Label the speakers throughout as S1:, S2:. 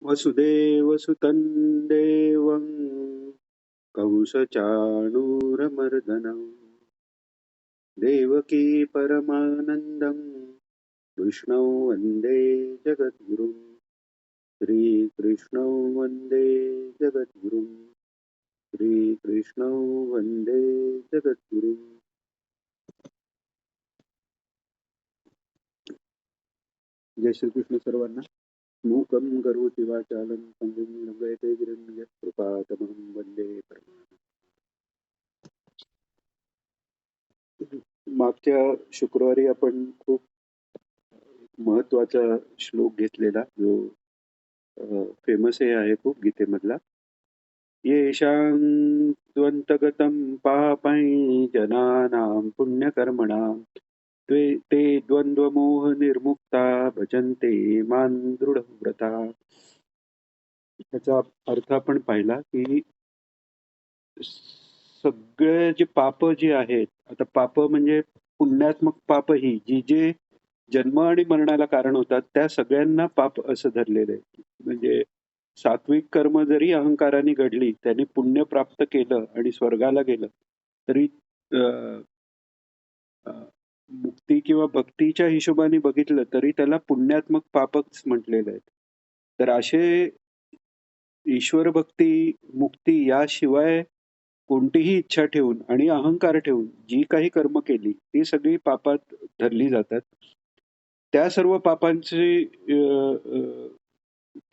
S1: वसुदेवसुतं देवं कंसचाणूरमर्दनं देवकी परमानन्दं कृष्णौ वन्दे जगद्गुरुं श्रीकृष्णौ वन्दे जगद्गुरुं श्रीकृष्णौ वन्दे जगद्गुरुं जय श्रीकृष्ण सर्वांना. मूकं करोति वाचालं पङ्गुं लङ्घयते गिरिं यत्कृपातमहं वन्दे परमानन्दं. मागच्या शुक्रवारी आपण खूप महत्वाचा श्लोक घेतलेला जो फेमस हे आहे खूप गीतेमधला. येषां त्वन्तगतं पापै जनानां पुण्यकर्मणां ते द्वन्द्वमोह निर्मुक्ता भजन्ते मां दृढव्रता. त्याचा अर्थ आपण पाहिला की सगळे जे पाप जी आहेत, आता पाप म्हणजे पुण्यात्मक पाप ही जी जे जन्म आणि मरणाला कारण होतात त्या सगळ्यांना पाप असं धरलेलं आहे. म्हणजे सात्विक कर्म जरी अहंकाराने घडली, त्याने पुण्य प्राप्त केलं आणि स्वर्गाला गेलं तरी अ, अ, मुक्ती किंवा भक्तीच्या हिशोबाने बघितलं तरी त्याला पुण्यात्मक पापच म्हटलेलं आहे. तर असे ईश्वर भक्ती, मुक्ती याशिवाय कोणतीही इच्छा ठेवून आणि अहंकार ठेवून जी काही कर्म केली ती सगळी पापात धरली जातात. त्या सर्व पापांची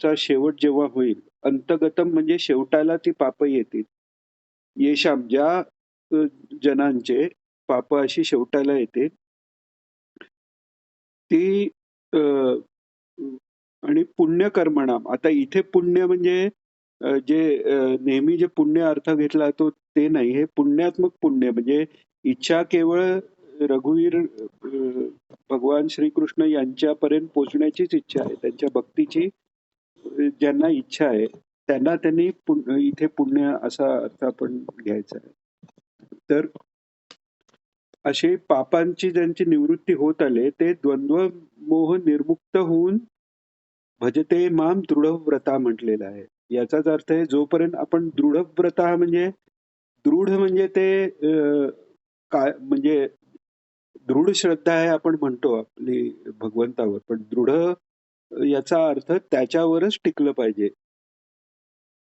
S1: चा शेवट जेव्हा होईल, अंतगतम म्हणजे शेवटाला ती पाप येतील. येशाम ज्या जनांचे पाप अशी शेवटाला येते ती अ, आणि पुण्यकर्मणाम. आता इथे पुण्य म्हणजे जे नेहमी जे पुण्य अर्थ घेतला तो ते नाही. हे पुण्यात्मक पुण्य म्हणजे इच्छा केवळ रघुवीर भगवान श्रीकृष्ण यांच्यापर्यंत पोहोचण्याचीच इच्छा आहे. त्यांच्या भक्तीची ज्यांना इच्छा आहे त्यांना त्यांनी इथे पुण्य असा अर्थ आपण घ्यायचा आहे. तर अशी पापांची ज्यांची निवृत्ती होत आले ते द्वंद्व मोह निर्मुक्त होऊन भजते माम दृढव्रता म्हटलेलं आहे. याचाच अर्थ आहे जोपर्यंत आपण दृढव्रता म्हणजे दृढ म्हणजे ते काय म्हणजे दृढ श्रद्धा आहे आपण म्हणतो आपली भगवंतावर, पण दृढ याचा अर्थ त्याच्यावरच टिकलं पाहिजे,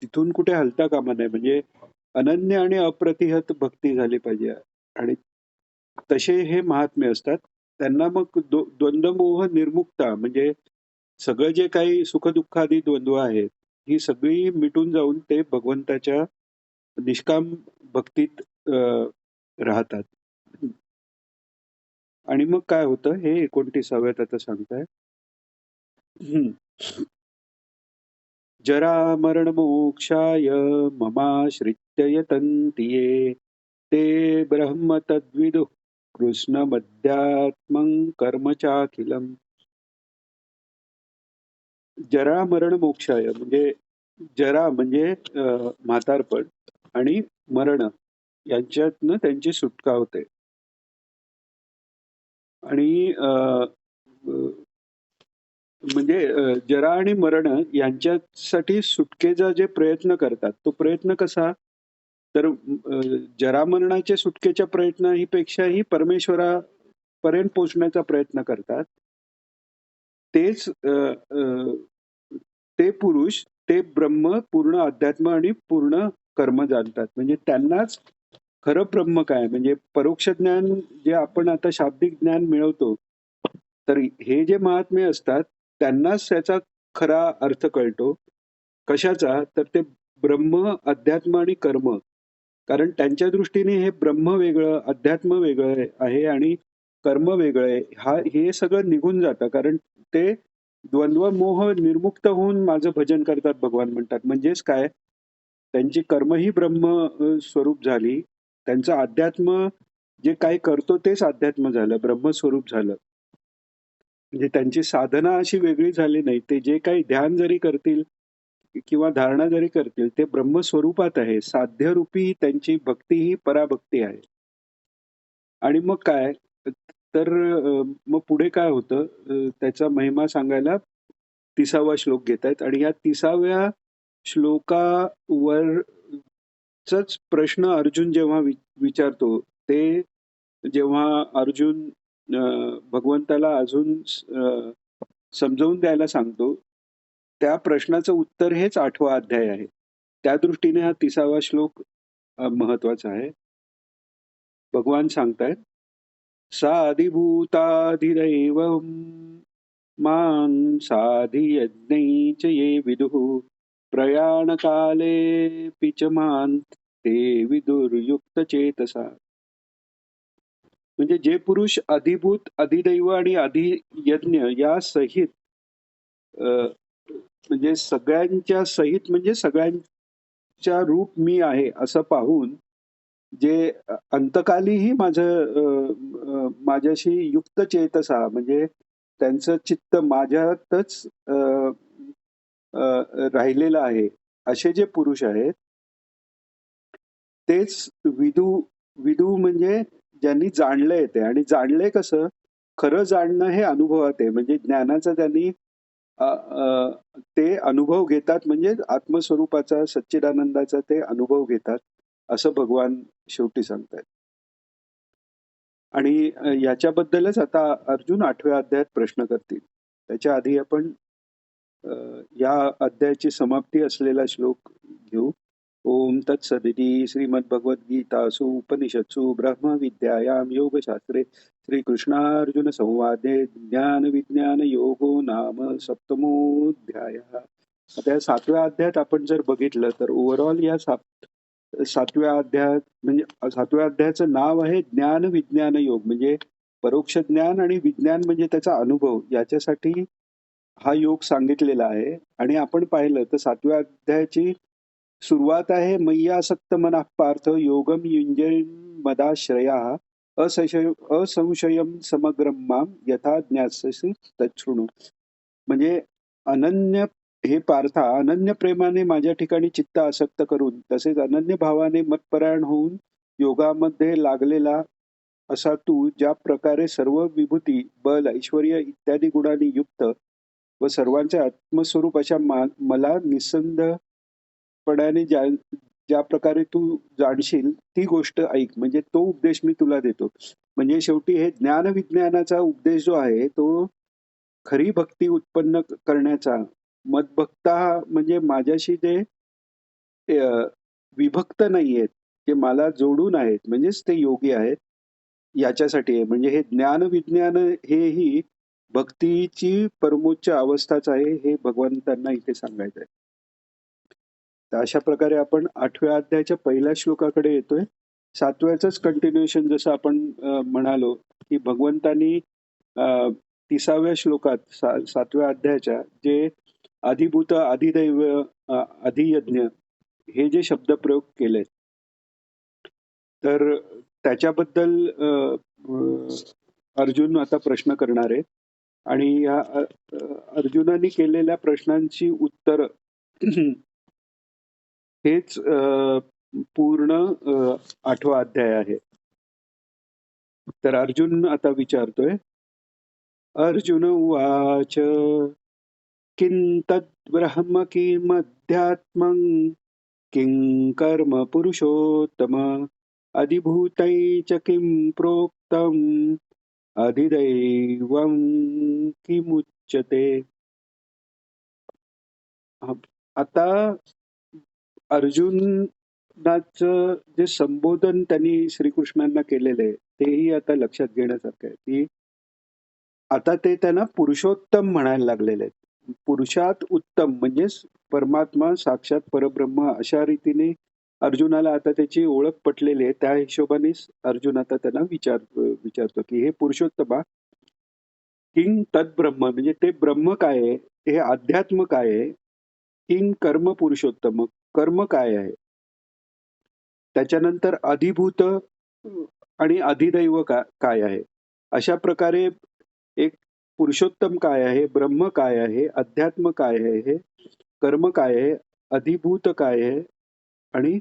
S1: तिथून कुठे हलता कामा नये. म्हणजे अनन्य आणि अप्रतिहत भक्ती झाली पाहिजे. आणि तसे हे महात्मे असतात. त्यांना मग द्वंद्वमोह निर्मुक्ता म्हणजे सगळं जे काही सुखदुःखादी द्वंद्व आहेत ही सगळी मिटून जाऊन ते भगवंताच्या निष्काम भक्तीत राहतात. आणि मग काय होतं हे 29व्यात आता सांगताय. जरा मरण मोक्षाय ममाश्रित्य यतन्ति ये ते ब्रह्म तद्विदुः कृष्ण मध्यात्मं कर्म चाखिलम्. जरा मरण मोक्षाय म्हणजे जरा म्हणजे म्हातारपण आणि मरण यांच्यातनं त्यांची सुटका होते. आणि म्हणजे जरा आणि मरण यांच्यासाठी सुटकेचा जे प्रयत्न करतात तो प्रयत्न कसा, तर जरा मरणाच्या सुटकेच्या प्रयत्न ही पेक्षाही परमेश्वरापर्यंत पोहोचण्याचा प्रयत्न करतात. तेच ते पुरुष ते ब्रह्म पूर्ण अध्यात्म आणि पूर्ण कर्म जाणतात. म्हणजे त्यांनाच खरं ब्रह्म काय म्हणजे परोक्ष ज्ञान जे आपण आता शाब्दिक ज्ञान मिळवतो, तर हे जे महात्मे असतात त्यांनाच त्याचा खरा अर्थ कळतो. कशाचा, तर ते ब्रह्म अध्यात्म आणि कर्म. कारण त्यांच्या दृष्टीने हे ब्रह्म वेगळं, अध्यात्म वेगळं आहे आणि कर्म वेगळं आहे. हे सगळं निघून जातं. कारण ते द्वंद्व मोह निर्मुक्त होऊन माझं भजन करतात भगवान म्हणतात. म्हणजेच काय, त्यांची कर्म ही ब्रह्म स्वरूप झाली. त्यांचं अध्यात्म जे काही करतो तेच अध्यात्म झालं, ब्रह्मस्वरूप झालं. म्हणजे त्यांची साधना अशी वेगळी झाली नाही. ते जे काही ध्यान जरी करतील किंवा धारणा जरी करतील ते ब्रह्मस्वरूपात आहे. साध्यरूपी त्यांची भक्ती ही पराभक्ती आहे. आणि मग काय, तर मग पुढे काय होतं, त्याचा महिमा सांगायला 30वा श्लोक घेत आहेत आणि या 30व्या श्लोकावरच प्रश्न अर्जुन जेव्हा विचारतो, ते जेव्हा अर्जुन भगवंताला अजून समजावून द्यायला सांगतो, त्या प्रश्नाचं उत्तर हेच 8वा अध्याय आहे. त्या दृष्टीने हा 30वा श्लोक महत्वाचा आहे. भगवान सांगतायत, साधिभूताधिदैवं मां साधियज्ञै च ये विदुः प्रयाणकालेऽपि च मां ते विदुर्युक्तचेतसा. म्हणजे जे पुरुष अधिभूत, अधिदैव आणि अधियज्ञ या सहित म्हणजे सगळ्यांच्या सहित म्हणजे सगळ्यांच्या रूप मी आहे असं पाहून जे अंतकालीही माझ्याशी युक्त चेतसा म्हणजे त्यांचं चित्त माझ्यातच राहिलेलं आहे, असे जे पुरुष आहेत तेच विदू. विदू म्हणजे ज्यांनी जाणलंय ते, आणि जाणलंय कसं, खरं जाणणं हे अनुभवात आहे. म्हणजे ज्ञानाचा त्यांनी ते अनुभव घेतात, म्हणजे आत्मस्वरूपाचा सच्चिदानंदाचा ते अनुभव घेतात असं भगवान शेवटी सांगतात. आणि याच्याबद्दलच आता अर्जुन 8व्या अध्यायात प्रश्न करतील. त्याच्या आधी आपण या अध्यायाची समाप्ती असलेला श्लोक घेऊ. ओम तत्सदिति श्रीमद्भगवद्गीतासु उपनिषत्सु ब्रह्मविद्यायां योगशास्त्रे श्रीकृष्णार्जुन संवादे ज्ञान विज्ञान योगो नाम सप्तमोऽध्यायः. आता या 7व्या अध्यायात आपण जर बघितलं तर ओव्हरऑल या 7व्या अध्यायात म्हणजे 7व्या अध्यायाचं नाव आहे ज्ञान विज्ञान योग, म्हणजे परोक्ष ज्ञान आणि विज्ञान म्हणजे त्याचा अनुभव, याच्यासाठी हा योग सांगितलेला आहे. आणि आपण पाहिलं तर 7व्या अध्यायाची सुरुवात आहे, मय्यासक्त मनः पार्थ योगम युञ्जन मदाश्रया असंशयम समग्रम माम यथा ज्ञास्यसि तच्छृणु. म्हणजे अनन्य हे पार्था, अनन्य प्रेमाने माझ्या ठिकाणी चित्त आसक्त करून तसेच अनन्य भावाने मतपरायण होऊन योगामध्ये लागलेला असा तू ज्या प्रकारे सर्व विभूती, बल, ऐश्वर्य इत्यादी गुणांनी युक्त व सर्वांचे आत्मस्वरूप अशा मला निसंदपणाने ज्या प्रकारे तू जाणशील ती गोष्ट ऐक. म्हणजे तो उपदेश मी तुला देतो. म्हणजे शेवटी हे ज्ञान विज्ञानाचा उपदेश जो आहे तो खरी भक्ती उत्पन्न करण्याचा, मदभक्ता म्हणजे माझ्याशी जे विभक्त नाही आहेत, जे मला जोडून आहेत, म्हणजेच ते योगी आहेत, याच्यासाठी आहे. म्हणजे हे ज्ञान विज्ञान हेही भक्तीची परमोच्च अवस्थाच आहे, हे भगवंतांना इथे सांगायचं आहे. तर अशा प्रकारे आपण 8व्या अध्यायाच्या पहिल्या श्लोकाकडे येतोय. 7व्याच कंटिन्युएशन जसं आपण म्हणालो की भगवंतांनी 30व्या श्लोकात 7व्या अध्यायाच्या जे अधिभूत, अधिदैव, अधियज्ञ हे जे शब्द प्रयोग केले, तर त्याच्याबद्दल अर्जुन आता प्रश्न करणार आहे. आणि या अर्जुनाने केलेल्या प्रश्नांची उत्तर हेच पूर्ण 8वा अध्याय आहे. तर अर्जुन आता विचारतोय, अर्जुन उवाच किं तद्ब्रह्म किमध्यात्मं किं कर्म पुरुषोत्तम अधिभूतै च किं प्रोक्तम् अधिदैवं किमुच्यते. आता अर्जुनाचं जे संबोधन त्यांनी श्रीकृष्णांना केलेलं आहे तेही आता लक्षात घेण्यासारखं आहे की आता ते त्यांना पुरुषोत्तम म्हणायला लागलेले आहेत. पुरुषात उत्तम म्हणजे परमात्मा, साक्षात परब्रह्म, अशा रीतीने अर्जुनाला आता त्याची ओळख पटलेली आहे. त्या हिशोबाने अर्जुन आता त्यांना विचारतो की हे पुरुषोत्तमा, किंग तद्ब्रह्म म्हणजे ते ब्रह्म काय आहे, हे अध्यात्म काय आहे, किंग कर्म पुरुषोत्तम कर्म काय आहे, त्याच्यानंतर अधिभूत आणि अधिदैव काय आहे. अशा प्रकारे एक पुरुषोत्तम काय आहे, ब्रह्म काय आहे, अध्यात्म काय आहे, कर्म काय आहे, अधिभूत काय आहे आणि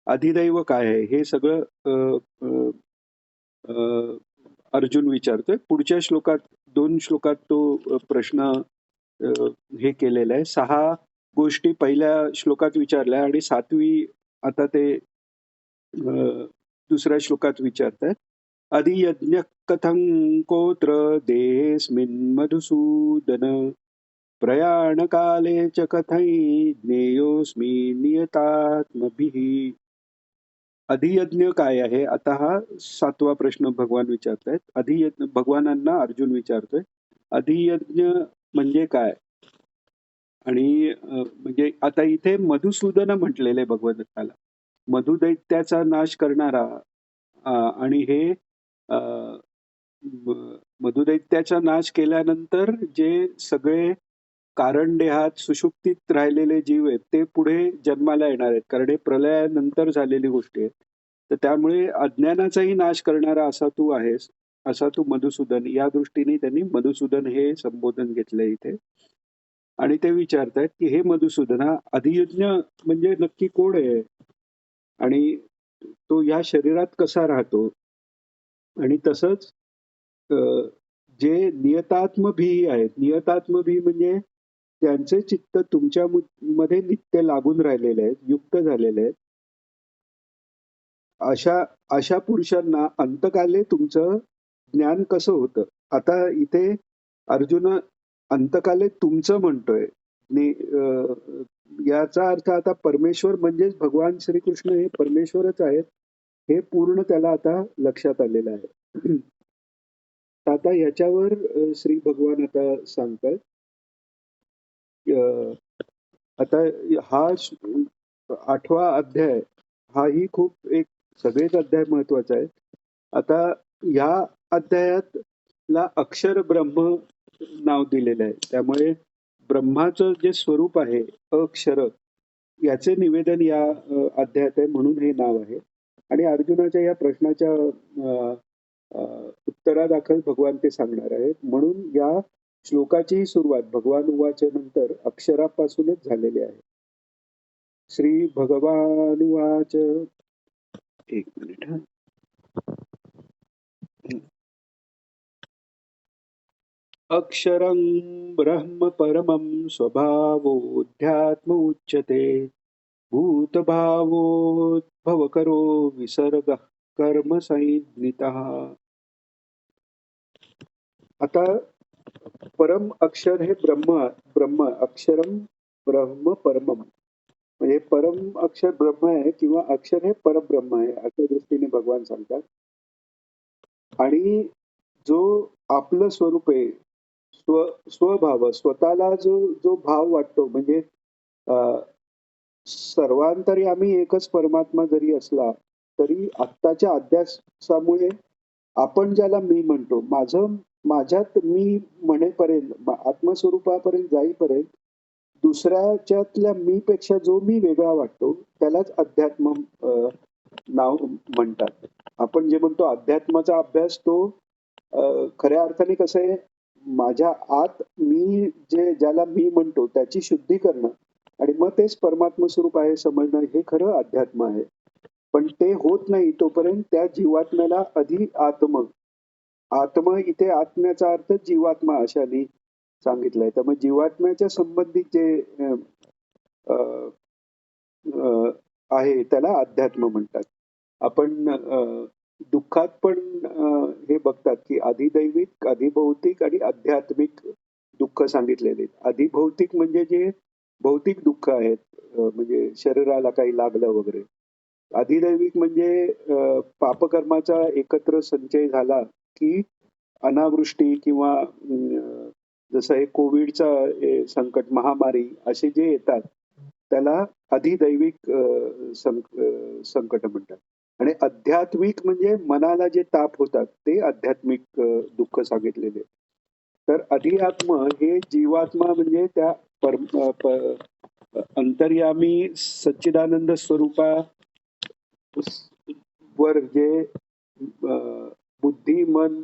S1: अधिदैव काय आहे, हे सगळं अर्जुन विचारतोय. पुढच्या श्लोकात 2 श्लोकात तो प्रश्न हे केलेलं आहे. 6 गोष्टी पहिल्या श्लोकात विचारल्या आणि 7वी आता ते दुसऱ्या श्लोकात विचारतायत. अधियज्ञः कथं कोत्र देहेऽस्मिन् मधुसूदन प्रयाणकाले च कथं ज्ञेयोऽस्मि नियतात्मभिः. अधियज्ञ काय आहे? आता हा 7वा प्रश्न भगवान विचारतायत. अधियज्ञ भगवानांना अर्जुन विचारतोय. अधियज्ञ म्हणजे काय? आणि म्हणजे आता इथे मधुसूदन म्हटलेलं आहे भगवंताला. मधुदैत्याचा नाश करणारा आणि हे अ, मधुदैत्याचा नाश केल्यानंतर जे सगळे कारणदेहात सुषुप्तीत राहिलेले जीव आहेत ते पुढे जन्माला येणार आहेत, कारण हे प्रलयानंतर झालेली गोष्टी आहेत. तर त्यामुळे अज्ञानाचाही नाश करणारा असा तू आहेस, असा तू मधुसूदन, या दृष्टीने त्यांनी मधुसूदन हे संबोधन घेतलंय इथे. आणि ते विचारतायत की हे मधुसूदना, अधियज्ञ म्हणजे नक्की कोण आहे आणि तो या शरीरात कसा राहतो? आणि तसंच अ, जे नियतात्मभी आहेत, नियतात्मभी म्हणजे त्यांचे चित्त तुमच्या मध्ये नित्य लागून राहिलेले आहेत, युक्त झालेले आहेत. अशा अशा पुरुषांना अंतकाले तुमचं ज्ञान कसं होतं? आता इथे अर्जुन अंतकाले तुमचं म्हणतोय. याचा अर्थ आता परमेश्वर म्हणजेच भगवान श्रीकृष्ण हे परमेश्वरच आहेत, हे पूर्ण त्याला आता लक्षात आलेलं आहे. तर आता याच्यावर श्री भगवान आता सांगतात. अ, आता हा 8वा अध्याय हाही खूप एक, सगळेच अध्याय महत्वाचा आहे. आता या अध्यायात ला अक्षर ब्रह्म नाव दिलेलं आहे. त्यामुळे ब्रह्माचं जे स्वरूप आहे अक्षर, याचे निवेदन या अध्यायात आहे, म्हणून हे नाव आहे. आणि अर्जुनाच्या या प्रश्नाच्या उत्तरादाखल भगवान ते सांगणार आहेत. म्हणून या श्लोकाची सुरुवात भगवान उवाच नंतर अक्षरापासूनच झालेली आहे. श्री भगवान उवाच. एक मिनिट हा. अक्षरं ब्रह्म परमं स्वभावोऽध्यात्म उच्यते भूतभावोद्भवकरो विसर्गः कर्म संज्ञितः. आता परम अक्षर हे ब्रह्म, ब्रह्म अक्षरम ब्रह्म परमम, म्हणजे परम अक्षर ब्रह्म आहे किंवा अक्षर हे परब्रह्म आहे, अशा दृष्टीने भगवान सांगतात. आणि जो आपलं स्वरूप आहे, स्वभाव, स्वतःला जो जो भाव वाटतो, म्हणजे सर्वांतर्यामी एकच परमात्मा जरी असला तरी आत्ताच्या अध्यासामुळे आपण ज्याला मी म्हणतो, माझ्यात मी म्हणेपर्यंत, आत्मस्वरूपापर्यंत जाईपर्यंत दुसऱ्याच्यातल्या मी पेक्षा जो मी वेगळा वाटतो त्यालाच अध्यात्म नाव म्हणतात. आपण जे म्हणतो अध्यात्माचा अभ्यास, तो खऱ्या अर्थाने कसं आहे, माझ्या आत मी ज्याला मी म्हणतो त्याची शुद्धी करणं आणि मग तेच परमात्म स्वरूप आहे समजणं, हे खरं अध्यात्म आहे. पण ते होत नाही तोपर्यंत त्या जीवात्म्याला आत्म इथे आत्म्याचा अर्थ जीवात्मा अशाने सांगितलंय. तर मग जीवात्म्याच्या संबंधित जे आहे त्याला अध्यात्म म्हणतात. आपण दुःखात पण हे बघतात की अधिदैविक, अधिभौतिक आणि आध्यात्मिक दुःख सांगितलेले. अधिभौतिक म्हणजे जे भौतिक दुःख आहेत, म्हणजे शरीराला काही लागलं वगैरे. अधिदैविक म्हणजे पापकर्माचा एकत्र संचय झाला की अनावृष्टी किंवा जसं हे कोविडचा संकट, महामारी असे जे येतात त्याला अधिदैविक संकट म्हणतात. आणि आध्यात्मिक म्हणजे मनाला जे ताप होतात ते आध्यात्मिक दुःख सांगितलेले. तर अधिआत्म हे जीवात्मा म्हणजे त्या अंतर्यामी सच्चिदानंद स्वरूपा वर जे बुद्धी, मन,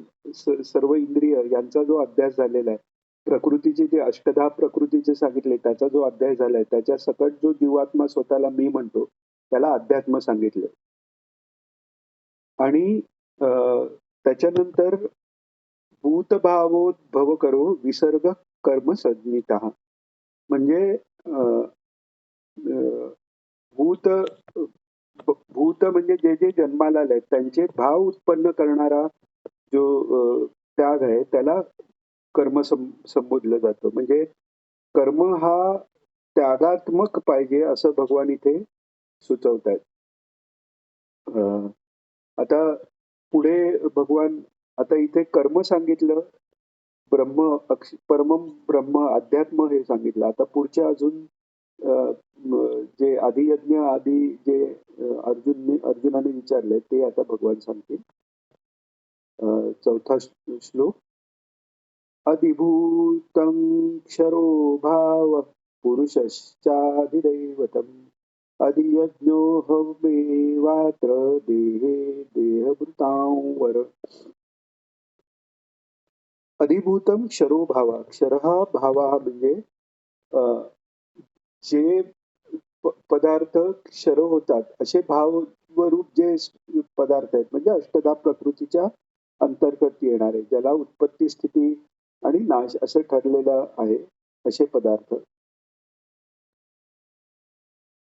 S1: सर्व इंद्रिय यांचा जो अभ्यास झालेला आहे, प्रकृतीचे जे 8 प्रकृतीचे सांगितले त्याचा जो अध्याय झालाय, त्याच्या सकट जो जीवात्मा स्वतःला मी म्हणतो त्याला अध्यात्म सांगितलं. आणि त्याच्यानंतर भूतभावोद्भव करो विसर्ग कर्मसन्नितः म्हणजे अ, अ, भूत भूत म्हणजे जे जे जन्माला आले त्यांचे भाव उत्पन्न करणारा जो त्याग आहे त्याला कर्म संबोधलं जातं. म्हणजे कर्म हा त्यागात्मक पाहिजे असं भगवान इथे सुचवतायत. आता पुढे भगवान आता इथे कर्म सांगितलं, परमम ब्रह्म अध्यात्म हे सांगितलं. आता पुढच्या अजून अ, जे आदियज्ञ आदी जे अर्जुनाने विचारले ते आता भगवान सांगतील. चौथा श्लोक. अधिभूतं क्षरो भाव पुरुषश्चाधिदैवतम् अधियज्ञोऽहमेवात्र देहे देहभृतां वर. अधिभूतम क्षरो भावा. क्षरः भावा म्हणजे अ, जे पदार्थ क्षर होतात असे भाव व रूप जे पदार्थ आहेत म्हणजे अष्टधा प्रकृतीच्या अंतर्गत येणारे ज्याला उत्पत्ती स्थिती आणि नाश असं ठरलेलं आहे असे पदार्थ.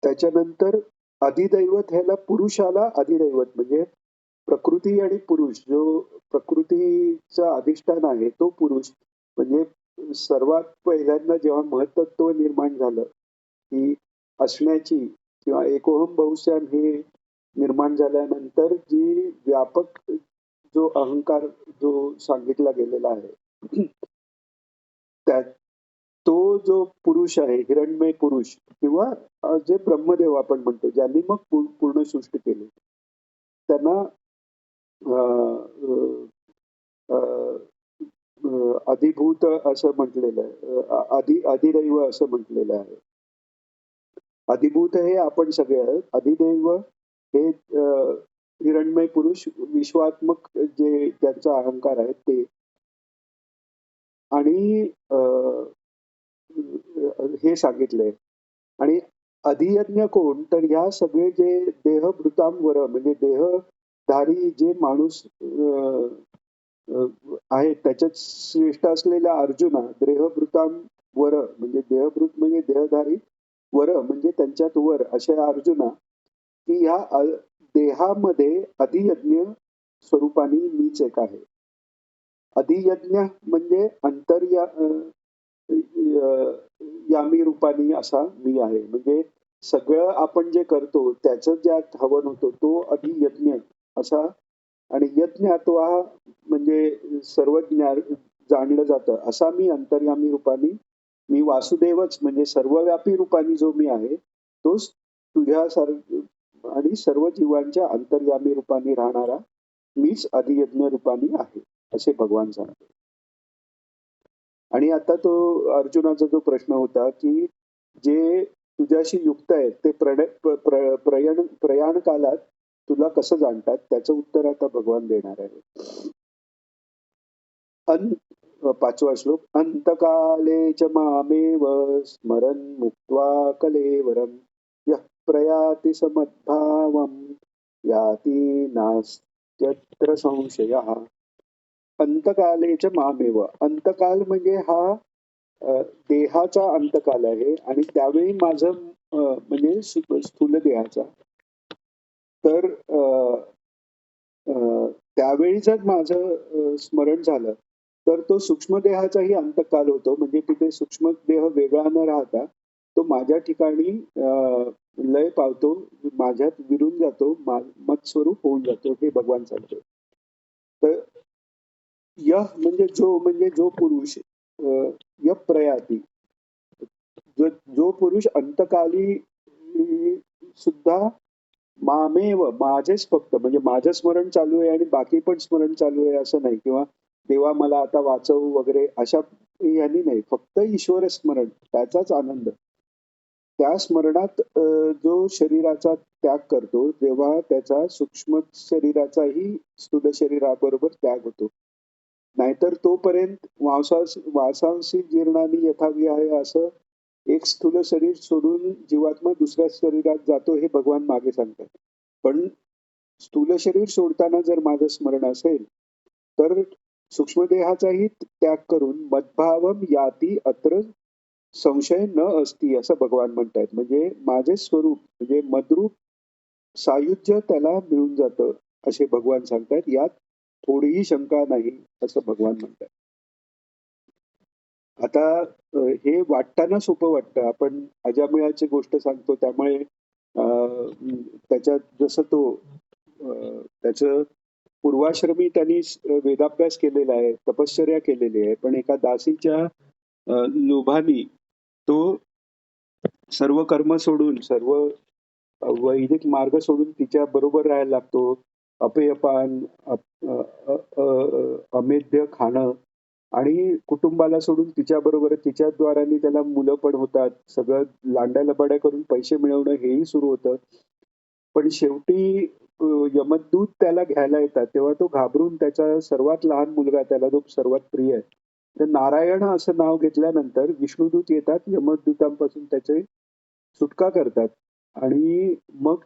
S1: त्याच्यानंतर अधिदैवत ह्याला पुरुषाला अधिदैवत म्हणजे प्रकृती आणि पुरुष जो प्रकृतीचा अधिष्ठान आहे तो पुरुष म्हणजे सर्वात पहिल्यांदा जेव्हा महत्त्व निर्माण झालं की असण्याची किंवा एकोहम बहुश्याम हे निर्माण झाल्यानंतर जी व्यापक जो अहंकार जो सांगितला गेलेला आहे त्यात तो जो पुरुष आहे हिरण्मय पुरुष किंवा जे ब्रह्मदेव आपण म्हणतो ज्यांनी मग पूर्ण सृष्टी केली त्यांना अ, अधिभूत असं म्हटलेलं आहे. अधिदैव असं म्हटलेलं आहे. अधिभूत हे आपण सगळे आहोत. अधिदैव हे हिरण्मय पुरुष विश्वात्मक जे ज्यांचा अहंकार आहे ते. आणि हे सांगितलंय. आणि अधियज्ञ कोण तर ह्या सगळे जे देहभृतांवर म्हणजे देहधारी जे माणूस आहेत त्याच्यात श्रेष्ठ असलेल्या अर्जुना देहभृतांवर म्हणजे देहभृत म्हणजे देहधारी वर म्हणजे त्यांच्यात वर अशा अर्जुना की ह्या देहामध्ये अधियज्ञ स्वरूपाने मीच एक आहे. अधियज्ञ म्हणजे यामी रूपाने असा मी आहे. म्हणजे सगळं आपण जे करतो त्याचं ज्यात हवन होतो तो अधियज्ञ असा. आणि यज्ञात्वा म्हणजे सर्व जाणलं जातं असा मी अंतर्यामी रूपाने मी वासुदेवच म्हणजे सर्वव्यापी रूपाने जो मी आहे तोच तुझ्या आणि सर्व जीवांच्या अंतर्यामी रूपाने राहणारा मीच अधियज्ञ रूपाने आहे असे भगवान सांगतो. आणि आता तो अर्जुनाचा जो प्रश्न होता की जे तुझ्याशी युक्त आहेत ते प्रयाण कालात तुला कसं जाणतात त्याचं उत्तर आता भगवान देणार आहे. पाचवा श्लोक. अंतकाले च मामेव स्मरन् मुक्त्वा कलेवरम यः प्रयाति समद्भावम याति नास्त्यत्र संशयः. अंतकाले च मामेव. अंतकाल म्हणजे हा देहाचा अंतकाल आहे आणि त्यावेळी माझं म्हणजे स्थूल देहाचा. तर त्यावेळी जर माझं स्मरण झालं तर तो सूक्ष्म देहाचाही अंतकाल होतो. म्हणजे तिथे सूक्ष्म देह वेगळा न राहता तो माझ्या ठिकाणी लय पावतो, माझ्यात विरून जातो, मत स्वरूप होऊन जातो हे भगवान सांगतो. तर यह म्हणजे जो पुरुष प्रयाती जो पुरुष अंतकाली सुद्धा मामेव माझेच फक्त म्हणजे माझं स्मरण चालू आहे आणि बाकी पण स्मरण चालू आहे असं नाही किंवा देवा मला आता वाचव वगैरे अशा यांनी नाही. फक्त ईश्वर स्मरण त्याचाच आनंद. त्या स्मरणात जो शरीराचा त्याग करतो तेव्हा त्याचा सूक्ष्म शरीराचाही स्थूल शरीराबरोबर त्याग होतो. नाहीतर तोपर्यंत वासांशी जीर्णानी यथावी आहे असं एक स्थूल शरीर सोडून जीवात्मा दुसऱ्या शरीरात जातो हे भगवान मागे सांगतात. पण स्थूल शरीर सोडताना जर माझं स्मरण असेल तर सूक्ष्मदेहाचाही त्याग करून मद्भावम याती अत्र संशय न असती असं भगवान म्हणतायत. म्हणजे माझे स्वरूप म्हणजे मद्रूप सायुज्य त्याला मिळून जातं असे भगवान सांगतायत. यात थोडीही शंका नाही असं भगवान म्हणतात. आता हे वाटताना सोपं वाटतं. आपण अजामिळाची गोष्ट सांगतो त्यामुळे त्याच्यात जसं तो त्याचं पूर्वाश्रमी त्यांनी वेदाभ्यास केलेला आहे, तपश्चर्या केलेली आहे. पण एका दासीच्या लोभाने तो सर्व कर्म सोडून, सर्व वैदिक मार्ग सोडून तिच्या बरोबर राहायला लागतो. अपेयपान, अमेध्य खाणं आणि कुटुंबाला सोडून तिच्याबरोबर तिच्या द्वाराने त्याला मुलं पण होतात. सगळं लांड्या-लबाड्या करून पैसे मिळवणं हेही सुरू होतं. पण शेवटी यमदूत त्याला घ्यायला येतात. तेव्हा तो घाबरून त्याचा सर्वात लहान मुलगा त्याला जो सर्वात प्रिय आहे. तर नारायण असं नाव घेतल्यानंतर विष्णुदूत येतात. यमदूतांपासून त्याची सुटका करतात. आणि मग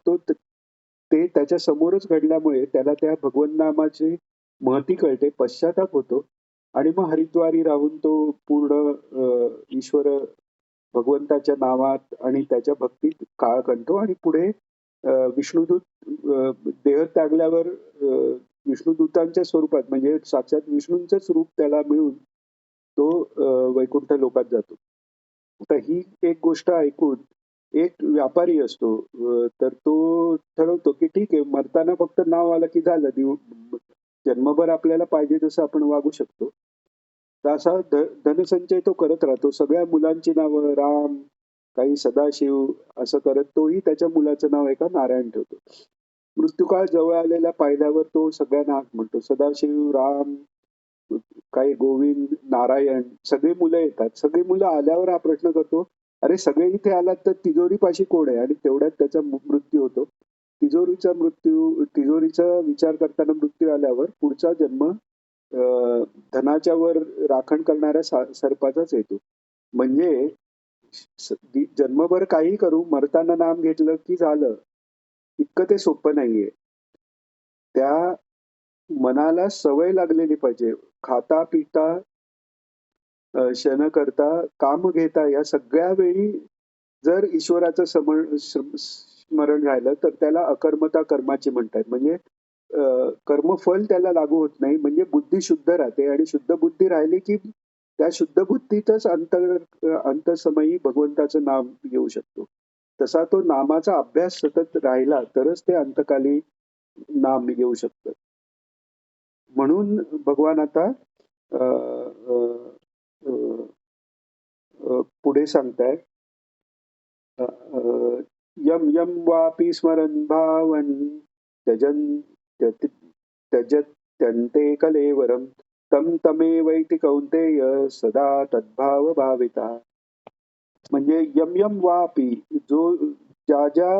S1: ते त्याच्या समोरच घडल्यामुळे त्याला त्या भगवन नामाची महती कळते, पश्चाताप होतो आणि मग हरिद्वारी राहून तो पूर्ण ईश्वर भगवंताच्या नावात आणि त्याच्या भक्तीत काळ कंठतो आणि पुढे विष्णुदूत देह त्यागल्यावर विष्णुदूतांच्या स्वरूपात म्हणजे साक्षात विष्णूंचंच रूप त्याला मिळून तो वैकुंठ लोकात जातो. आता ही एक गोष्ट ऐकून एक व्यापारी असतो तर तो ठरवतो की ठीक आहे मरताना फक्त नाव आलं की झालं जन्मभर आपल्याला पाहिजे तसं आपण वागू शकतो. तर असा धनसंचय तो करत राहतो. सगळ्या मुलांची नावं राम, काही सदाशिव असं करत तोही त्याच्या मुलाचं नाव एका नारायण ठेवतो. मृत्यूकाळ जवळ आलेला पाहिल्यावर तो सगळ्यांना हाक म्हणतो. सदाशिव, राम, काही गोविंद, नारायण सगळी मुलं येतात. सगळी मुलं आल्यावर हा प्रश्न करतो, अरे सगळे इथे आलात तर तिजोरीपाशी कोण आहे? आणि तेवढ्यात त्याचा मृत्यू होतो. तिजोरीचा विचार करताना मृत्यू आल्यावर पुढचा जन्म धनाच्या वर राखण करणाऱ्या सर्पाचाच येतो. म्हणजे जन्मभर काही करू मरताना नाम घेतलं की झालं इतकं ते सोपं नाहीये. त्या मनाला सवय लागलेली पाहिजे. खाता पिता क्षण करता काम घेता या सगळ्या वेळी जर ईश्वराचं स्मरण राहिलं तर त्याला अकर्मता कर्माची म्हणतात. म्हणजे कर्मफल त्याला लागू होत नाही. म्हणजे बुद्धी शुद्ध राहते आणि शुद्ध बुद्धी राहिली की त्या शुद्ध बुद्धीतच अंतसमयी भगवंताचं नाम येऊ शकतो. तसा तो नामाचा अभ्यास सतत राहिला तरच ते अंतकाली नाम येऊ शकतं. म्हणून भगवान आता पुढे सांगताय यम यम वापी स्मरन् भावन त्यजन् त्यजत्यन्ते कलेवरम तम तमेवैति कौंतेय सदा तद्भाव भाविता. म्हणजे यम यम वापी जो ज्या ज्या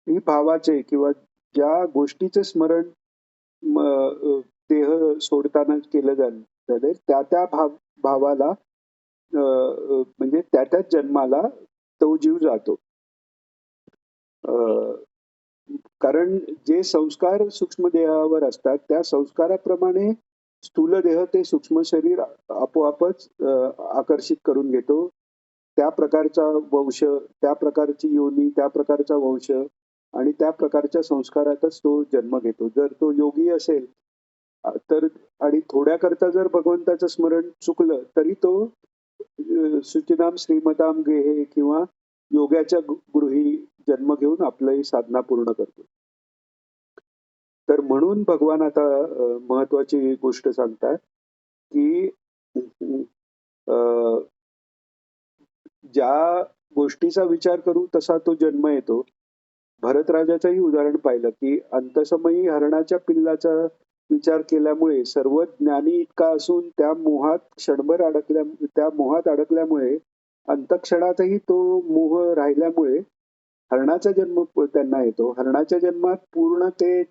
S1: ही भावाचे किंवा ज्या गोष्टीचे स्मरण देह सोडताना केलं जाईल त्या त्या भावाला म्हणजे त्या त्याच जन्माला तो जीव जातो. कारण जे संस्कार सूक्ष्म देहावर असतात त्या संस्काराप्रमाणे स्थूल देह ते सूक्ष्म शरीर आपोआपच आकर्षित करून घेतो. त्या प्रकारचा वंश, त्या प्रकारची योनी, त्या प्रकारचा वंश आणि त्या प्रकारच्या संस्कारातच तो जन्म घेतो. जर तो योगी असेल तर आणि थोड्या करता जर भगवंताचं स्मरण चुकलं तरी तो सुचिनाम श्रीमताम गेहे किंवा योगाच्या गृही जन्म घेऊन आपली साधना पूर्ण करतो. तर म्हणून भगवान आता महत्वाची गोष्ट सांगतात की ज्या गोष्टीचा विचार करू तसा तो जन्म येतो. भरतराजाचंही उदाहरण पाहिलं की अंतसमयी हरणाच्या पिल्लाचा विचार केल्यामुळे सर्व ज्ञानी इतका असून त्या मोहात अडकल्यामुळे अंतक्षणातही तो मोह राहिल्यामुळे हरणाचा जन्म त्यांना येतो. हरणाच्या जन्मात पूर्ण ते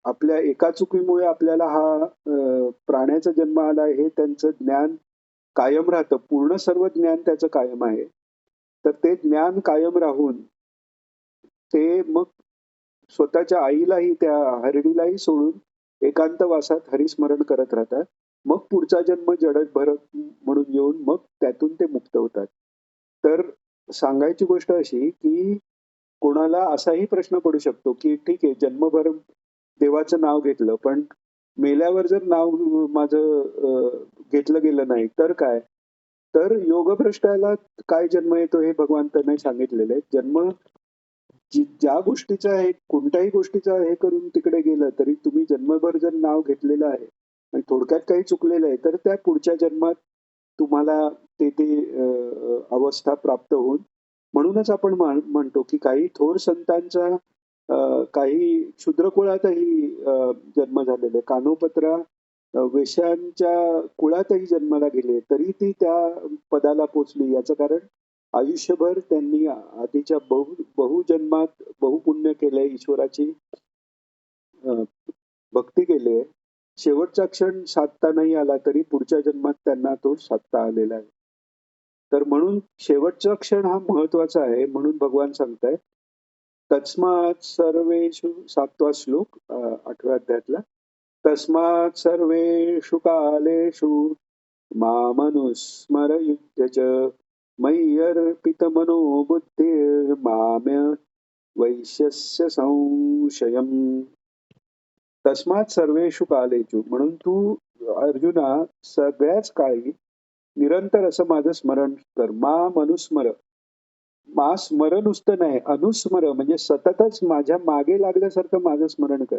S1: आपल्या एका चुकीमुळे आपल्याला हा प्राण्याचा जन्म आला हे त्यांचं ज्ञान कायम राहतं. पूर्ण सर्व ज्ञान त्याचं कायम आहे. तर ते ज्ञान कायम राहून ते मग स्वतःच्या आईलाही, त्या हरडीलाही सोडून एकांतवासात हरिस्मरण करत राहतात. मग पुढचा जन्म जडद भरत म्हणून येऊन मग त्यातून ते मुक्त होतात. तर सांगायची गोष्ट अशी, की कोणाला असाही प्रश्न पडू शकतो, की ठीक आहे, जन्मभर देवाचं नाव घेतलं, पण मेल्यावर जर नाव माझं घेतलं गेलं नाही तर काय? तर योगभ्रष्टाला काय जन्म येतो हे भगवंतांनी सांगितलेलं आहे. जन्म ज्या गोष्टीचं आहे, कोणत्याही गोष्टीचं हे करून तिकडे गेलं तरी तुम्ही जन्मभर जर नाव घेतलेलं आहे आणि थोडक्यात काही चुकलेलं आहे, तर त्या पुढच्या जन्मात तुम्हाला ते ते अवस्था प्राप्त होऊन, म्हणूनच आपण म्हणतो की काही थोर संतांचा काही शूद्र कुळातही जन्म झालेले. कान्होपत्रा वेश्यांच्या कुळातही जन्माला गेले, तरी ती त्या पदाला पोचली. याचं कारण आयुष्यभर त्यांनी आधीच्या बहुजन्मात बहुपुण्य केलंय, ईश्वराची अ, भक्ती केली आहे. शेवटचा क्षण साधता नाही आला तरी पुढच्या जन्मात त्यांना तो साधता आलेला आहे. तर म्हणून शेवटचा क्षण हा महत्वाचा आहे. म्हणून भगवान सांगतायत, तस्मात् सर्वेषु 7वा श्लोक 8व्या अध्यायातला. तस्मात् सर्वेषु कालेषु मामनुस्मरयुध्य च मय्यर्पितमनो बुद्धिर्माम्य वैश्यस्य संशयम्. तस्मात् सर्वेषु कालेषु, म्हणून तू अर्जुना सगळ्याच काळी निरंतर असं माझं स्मरण कर. माम अनुस्मर. मा स्मर नुसतं नाही, अनुस्मर म्हणजे सततच माझ्या मागे लागल्यासारखं माझं स्मरण कर.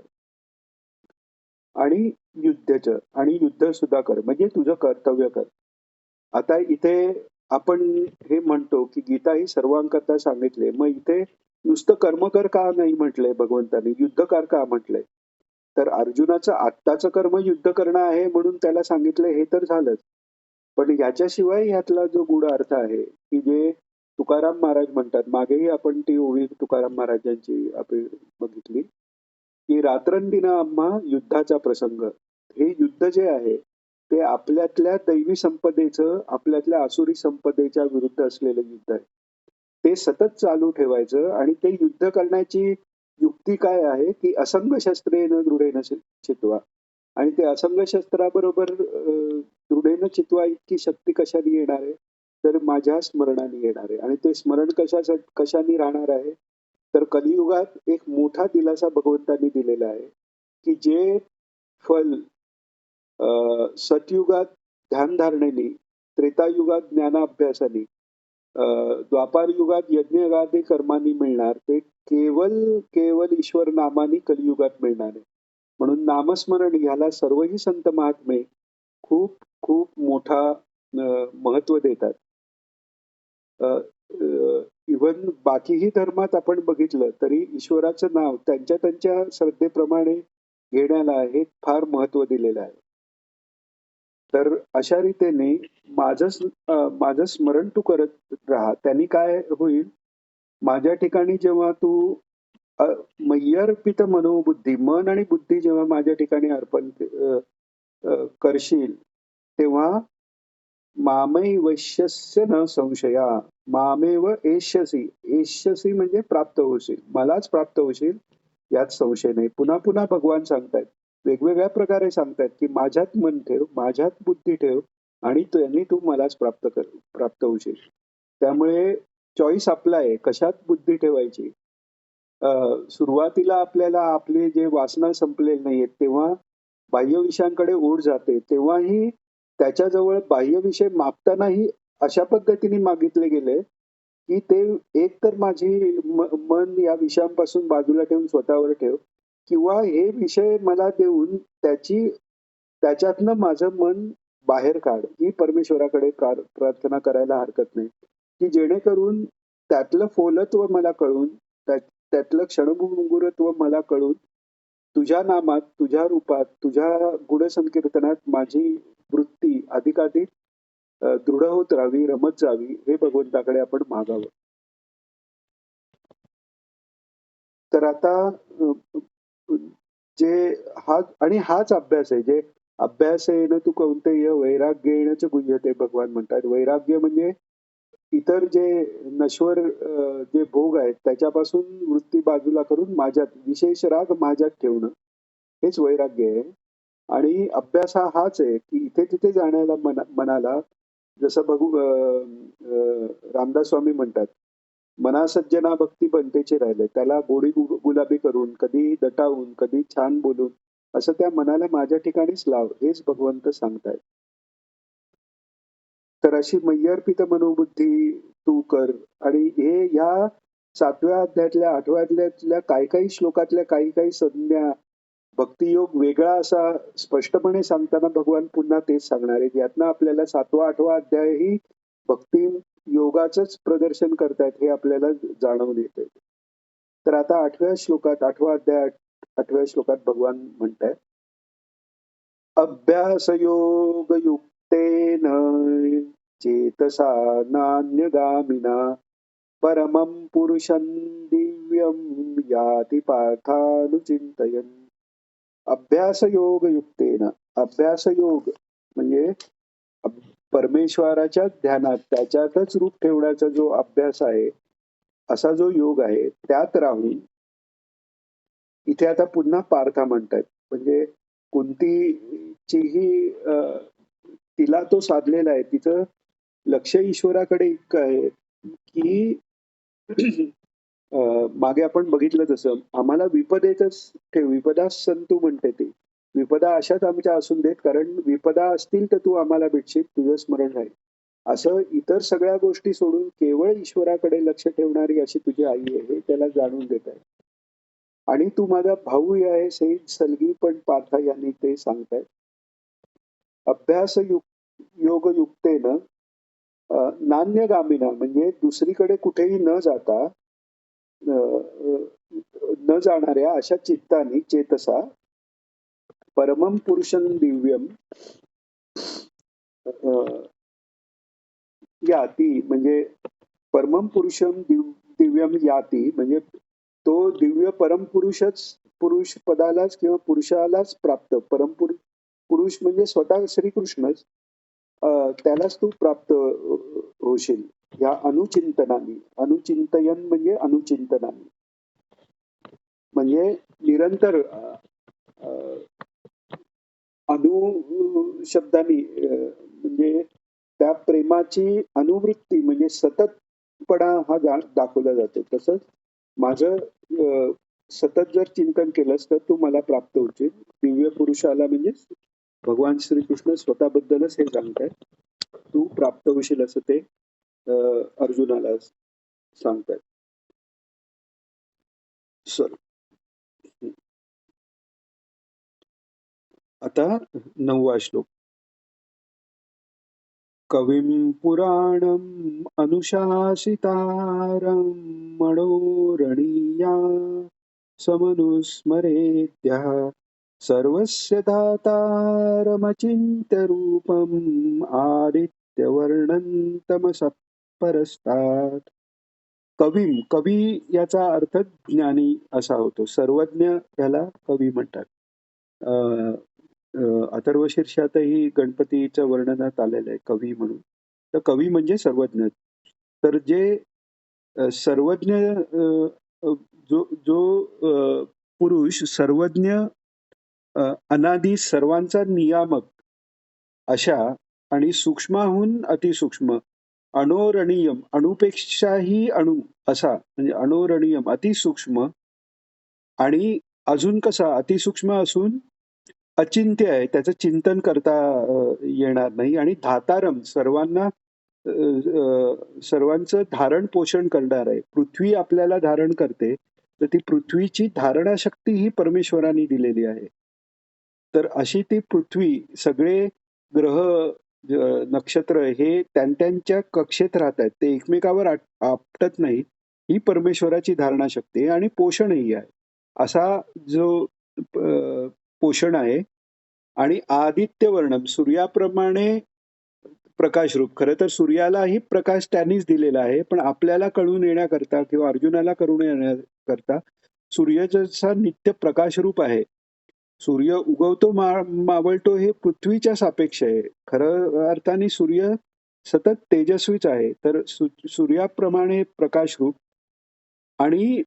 S1: आणि युद्धच, आणि युद्ध सुद्धा कर, म्हणजे तुझं कर्तव्य कर. आता इथे आपण हे म्हणतो की गीता ही सर्वांकरता सांगितले, मग इथे नुसतं कर्म कर का नाही म्हटलंय भगवंतानी, युद्ध कर का म्हटलंय? तर अर्जुनाचं आत्ताचं कर्म युद्ध करणं आहे म्हणून त्याला सांगितलंय हे तर झालंच. पण याच्याशिवाय यातला जो गूढ अर्थ आहे, की जे तुकाराम महाराज म्हणतात, मागेही आपण ती ओवी तुकाराम महाराजांची आपण बघितली, की रात्रंदिना आम्हा युद्धाचा प्रसंग. हे युद्ध जे आहे ते आपल्यातल्या दैवी संपदेचं आपल्यातल्या आसुरी संपदेच्या विरुद्ध असलेलं युद्ध आहे. ते सतत चालू ठेवायचं आणि ते युद्ध करण्याची युक्ती काय आहे, की असंग शस्त्रेन दृढेन चित्वा. आणि ते असंग शस्त्राबरोबर दृढेन चित्वा इतकी शक्ती कशाने येणार आहे? तर माझ्या स्मरणाने येणार आहे. आणि ते स्मरण कशाने राहणार आहे? तर कलियुगात एक मोठा दिलासा भगवंतांनी दिलेला आहे, की जे फल सतयुगात ध्यानधारणेने, त्रेतायुगात ज्ञानाभ्यासाने, द्वापार युगात यज्ञगादी कर्मांनी मिळणार, ते केवल केवल ईश्वर नामाने कलियुगात मिळणार आहे. म्हणून नामस्मरण ह्याला सर्वही संत महात्मे खूप खूप मोठा महत्व देतात. इव्हन बाकीही धर्मात आपण बघितलं तरी ईश्वराचं नाव त्यांच्या त्यांच्या श्रद्धेप्रमाणे घेण्याला हे फार महत्व दिलेलं आहे. तर अशा रीतीने माझं स्मरण तू करत राहा. त्यांनी काय होईल, माझ्या ठिकाणी जेव्हा तू मय्यर्पित मनोबुद्धी, मन आणि बुद्धी जेव्हा माझ्या ठिकाणी अर्पण करशील, तेव्हा मामै वैश्यस्य न संशया, मामेव एष्यसी. एष्यसी म्हणजे प्राप्त होशील, मलाच प्राप्त होशील यात संशय नाही. पुन्हा पुन्हा भगवान सांगतायत, वेगवेगळ्या प्रकारे सांगतायत, की माझ्यात मन ठेव, माझ्यात बुद्धी ठेव आणि त्यांनी तू मलाच प्राप्त होशील. त्यामुळे चॉईस आपला आहे, कशात बुद्धी ठेवायची. सुरुवातीला आपल्याला आपले जे वासना संपलेले नाहीयेत तेव्हा बाह्य विषयांकडे ओढ जाते. तेव्हाही त्याच्याजवळ बाह्य विषय मागतानाही अशा पद्धतीने मागितले गेले, की ते एक तर माझी मन या विषयांपासून बाजूला ठेवून स्वतःवर ठेव, किंवा हे विषय मला देऊन त्याच्यातनं माझं मन बाहेर काढ. ही परमेश्वराकडे प्रार्थना करायला हरकत नाही, की जेणेकरून त्यातलं फोलत्व मला कळून, त्यातलं क्षणभंगुरत्व मला कळून, तुझ्या नामात, तुझ्या रूपात, तुझ्या गुणसंकीर्तनात माझी वृत्ती अधिकाधिक दृढ होत राहावी, रमत जावी, हे भगवंताकडे आपण मागावं. तर आता जे आणि हाच अभ्यास आहे, जे अभ्यासेन तू कौंतेय वैराग्येन च गुह्यते, भगवान म्हणतात. वैराग्य म्हणजे इतर जे नश्वर जे भोग आहेत त्याच्यापासून वृत्ती बाजूला करून माझ्यात विशेष राग माझ्यात ठेवणं हेच वैराग्य आहे. आणि अभ्यास हा हाच आहे की इथे तिथे जाण्याला मनाला जसं बघू रामदास स्वामी म्हणतात, "मना सज्जना भक्ती बनतेचे राहिले." त्याला गोडी गुलाबी करून, कधी दटावून, कधी छान बोलून, असं त्या मनाला माझ्या ठिकाणीच लाव, हेच भगवंत सांगतायत. तर अशी मय्यर्पित मनोबुद्धी तू कर. आणि हे ह्या 7व्या अध्यायातल्या 8व्या अध्यायातल्या काही श्लोकातल्या काही संज्ञा भक्तियोग वेगळा असा स्पष्टपणे सांगताना भगवान पुन्हा तेच सांगणार आहेत. यातनं आपल्याला 7वा-8वा अध्यायही भक्ती योगाचंच प्रदर्शन करतायत हे आपल्याला जाणवून येतंय. तर आता 8व्या श्लोकात 8वा अध्याय 8व्या श्लोकात भगवान म्हणतायत, अभ्यासयोगयुक्तेन चेतसा नान्यगामिना परमं पुरुषं दिव्यं याति पार्थानुचिंतयन्. अभ्यासयोगयुक्तेन, अभ्यासयोग म्हणजे परमेश्वराच्या ध्यानात त्याच्यातच रूप ठेवण्याचा जो अभ्यास आहे, असा जो योग आहे त्यात राहून इथे आता पुन्हा पार्था म्हणतायत. म्हणजे कुंतीचीही तिला तो साधलेला आहे. तिचं लक्ष ईश्वराकडे इतकं आहे की मागे आपण बघितलं तसं आम्हाला विपदेतच ठेव, विपदा संतू म्हणते ती. विपदा अशाच आमच्या असून देत, कारण विपदा असतील तर तू आम्हाला भेटशील, तुझं स्मरण राहील. असं इतर सगळ्या गोष्टी सोडून केवळ ईश्वराकडे लक्ष ठेवणारी अशी तुझी आई आहे, हे त्याला जाणून देत आहे. आणि तू माझा भाऊ आहेस हे सलगी पण पार्था यांनी ते सांगतायत. अभ्यास योगयुक्तेनं नान्यगामिना म्हणजे दुसरीकडे कुठेही न जाता न जाणाऱ्या अशा चित्तानी चेतसा परमं पुरुषं दिव्यम याती म्हणजे परमं पुरुषम दिव्यम याती म्हणजे तो दिव्य परमपुरुषच पुरुष पदालाच किंवा पुरुषालाच प्राप्त पुरुष म्हणजे स्वतः श्रीकृष्णच त्यालाच तू प्राप्त होशील या अनुचिंतनाने. अनुचिंतयन म्हणजे अनुचिंतनाने म्हणजे निरंतर अनु शब्दाने म्हणजे त्या प्रेमाची अनुवृत्ती म्हणजे सततपणा हा दाखवला जातो. तसंच माझं सतत जर चिंतन केलंस तर तू मला प्राप्त होशील. दिव्य पुरुषाला म्हणजे भगवान श्रीकृष्ण स्वतःबद्दलच हे सांगतायत, तू प्राप्त होशील असं ते अर्जुनाला सांगतायत. सर आता 9वा श्लोक. कविं पुराणम् अनुशासितारं मनोरणीया समनुस्मरेत्यः सर्वस्य दातारमचिन्त्यरूपम् आदित्यवर्णं तमसः परस्तात्. कवी याचा अर्थ ज्ञानी असा होतो. सर्वज्ञ याला कवी म्हणतात. अथर्वशीर्षातही गणपतीचं वर्णनात आलेलं आहे कवी म्हणून. तर कवी म्हणजे सर्वज्ञ. तर जे सर्वज्ञ जो जो पुरुष सर्वज्ञ अनादी सर्वांचा नियामक अशा आणि सूक्ष्माहून अतिसूक्ष्म अणोरणीयम अणुपेक्षाही अणु असा म्हणजे अणोरणीयम अतिसूक्ष्म आणि अजून कसा अतिसूक्ष्म असून अचिंत्य आहे, त्याचं चिंतन करता येणार नाही आणि धातारम सर्वांचं धारण पोषण करणार आहे. पृथ्वी आपल्याला धारण करते, तर ती पृथ्वीची धारणाशक्ती ही परमेश्वराने दिलेली आहे. तर अशी ती पृथ्वी सगळे ग्रह नक्षत्र हे त्यांच्या कक्षेत राहत आहेत, ते एकमेकावर आपटत नाहीत. ही परमेश्वराची धारणाशक्ती आहे आणि पोषणही आहे. असा जो पोषण आहे. आणि आदित्य वर्णम सूर्याप्रमाणे प्रकाशरूप. खरं तर सूर्यालाही प्रकाश त्यांनीच दिलेला आहे, पण आपल्याला कळून येण्याकरता किंवा अर्जुनाला कळून येण्याकरता सूर्य जसा नित्य प्रकाशरूप आहे, सूर्य उगवतो मावळतो हे पृथ्वीच्या सापेक्ष आहे. खरं अर्थाने सूर्य सतत तेजस्वीच आहे. तर सूर्याप्रमाणे प्रकाशरूप आणि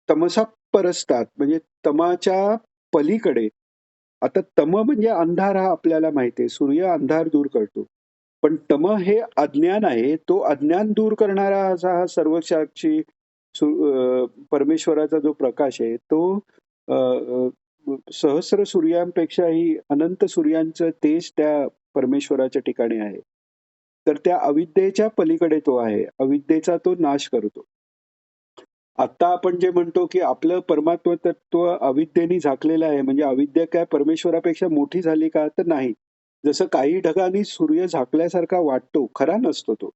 S1: तमसा परस्तात म्हणजे तमाच्या पलीकडे. आता तम म्हणजे अंधार हा आपल्याला माहिती आहे. सूर्य अंधार दूर करतो. पण तम हे अज्ञान आहे. तो अज्ञान दूर करणारा असा हा सर्वसाक्षी परमेश्वराचा जो प्रकाश आहे तो अ, अ, सहस्र सूर्यांपेक्षाही अनंत सूर्यांचं तेज त्या परमेश्वराच्या ठिकाणी आहे. तर त्या अविद्येच्या पलीकडे तो आहे. अविद्येचा तो नाश करतो. आता आपण जे म्हणतो, की आपलं परमात्म तत्व अविद्येने झाकलेलं आहे. म्हणजे अविद्या काय परमेश्वरापेक्षा मोठी झाली का? तर नाही. जसं काही ढगांनी सूर्य झाकल्यासारखा वाटतो, खरा नसतो तो.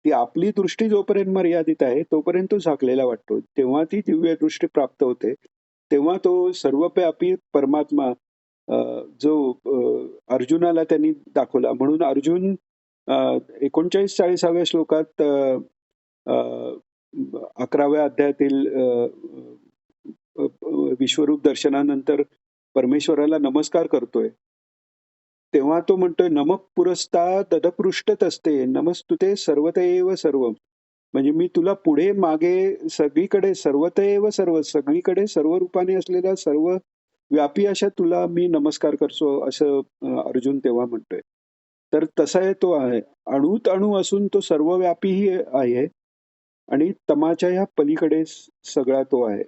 S1: ती आपली दृष्टी जोपर्यंत मर्यादित आहे, तोपर्यंत तो झाकलेला वाटतो. तेव्हा ती दिव्य दृष्टी प्राप्त होते. तेव्हा तो सर्वव्यापी परमात्मा अ, जो अर्जुनाला त्यांनी दाखवला. म्हणून अर्जुन 39-40व्या श्लोकात अ, 11व्या अध्यायातील विश्वरूप दर्शनानंतर परमेश्वराला नमस्कार करतोय. तेव्हा तो म्हणतोय नमः पुरस्ताद ददपृष्ठत असते नमस्तुते सर्वतएव सर्व. म्हणजे मी तुला पुढे मागे सगळीकडे सर्वतएव सर्व सगळीकडे सर्व रूपाने असलेला सर्व व्यापी अशा तुला मी नमस्कार करतो असं अर्जुन तेव्हा म्हणतोय. तर तसा आहे तो आहे. अणूत अणू असून तो सर्वव्यापीही आहे आणि तमाच्या ह्या पलीकडे सगळा तो आहे.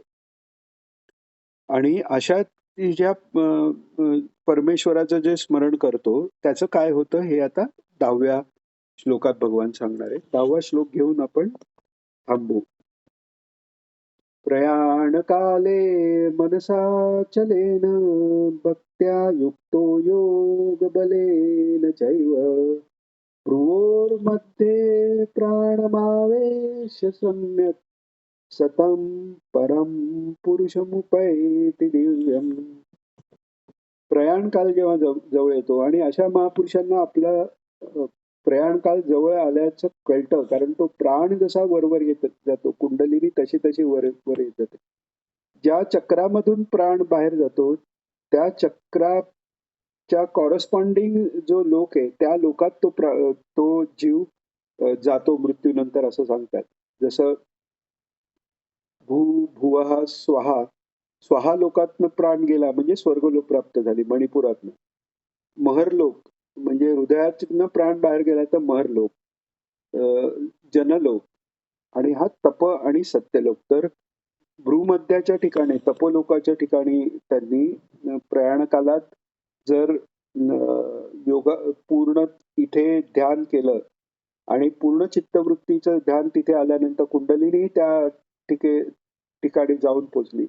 S1: आणि अशा ती ज्या परमेश्वराचं जे स्मरण करतो त्याचं काय होतं हे आता 10व्या श्लोकात भगवान सांगणार आहे. 10वा श्लोक घेऊन आपण थांबू. प्रयाणकाले मनसाचलेन भक्त्या युक्तो योगबलेन चैव भ्रुवोर्मध्ये प्राणमावेश्य सम्यक् सतं परम पुरुषमुपैति दिव्यम. प्रयाणकाल जेव्हा जवळ येतो आणि अशा महापुरुषांना आपला प्रयाणकाल जवळ आल्याचं कळतं. कारण तो प्राण जसा वरवर येत जातो, कुंडलिनी तशी तशी वर वर येत जाते. ज्या चक्रामधून प्राण बाहेर जातो त्या चक्राच्या कॉरस्पॉन्डिंग जो लोक आहे त्या लोकात तो जीव जातो मृत्यूनंतर असं सांगतात. जसं भुवः स्वाहा. स्वाहा लोकातनं प्राण गेला म्हणजे स्वर्गलोक प्राप्त झाली मणिपुरातनं. महरलोक म्हणजे हृदयातनं प्राण बाहेर गेला तर महरलोक, जनलोक आणि हा तप आणि सत्यलोक. तर भ्रूमध्याच्या ठिकाणी तपोलोकाच्या ठिकाणी त्यांनी प्रयाणकालात जर योगा पूर्ण इथे ध्यान केलं आणि पूर्ण चित्तवृत्तीचं ध्यान तिथे आल्यानंतर कुंडलिनी त्या ठिकाणी जाऊन पोचली.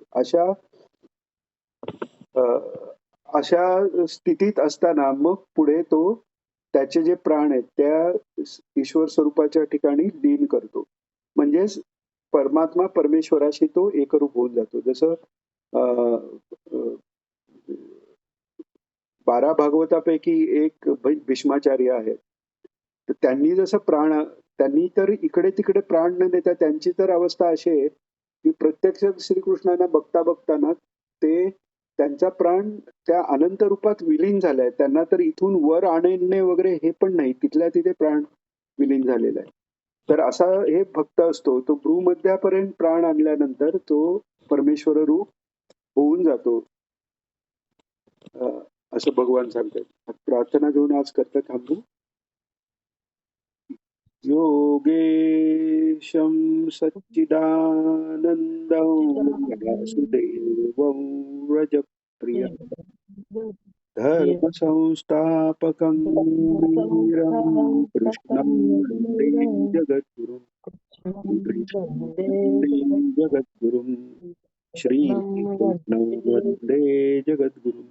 S1: अशा स्थितीत असताना मग पुढे तो त्याचे जे प्राण आहेत त्या ईश्वर स्वरूपाच्या ठिकाणी लीन करतो. म्हणजेच परमात्मा परमेश्वराशी तो एकरूप होऊन जातो. जसं 12 भागवतापैकी एक भीष्माचार्य आहेत. तर त्यांनी तर इकडे तिकडे प्राण न देता त्यांची तर अवस्था अशी आहे की प्रत्यक्ष श्रीकृष्णांना बघता बघताना ते त्यांचा प्राण त्या अनंत रूपात विलीन झालाय. त्यांना तर इथून वर आणणे वगैरे हे पण नाही, तिथल्या तिथे प्राण विलीन झालेला आहे. तर असा हे भक्त असतो तो भ्रूमध्यापर्यंत प्राण आणल्यानंतर तो परमेश्वर रूप होऊन जातो असं भगवान सांगतात. प्रार्थना घेऊन आज करता थांबू. योगेशं सच्चिदानन्दं वासुदेवं व्रजप्रियं धर्मसंस्थापकं वीरं कृष्णं वन्दे जगद्गुरुं. कृष्णं वन्दे जगद्गुरुं. श्रीकृष्णं वन्दे जगद्गुरुं.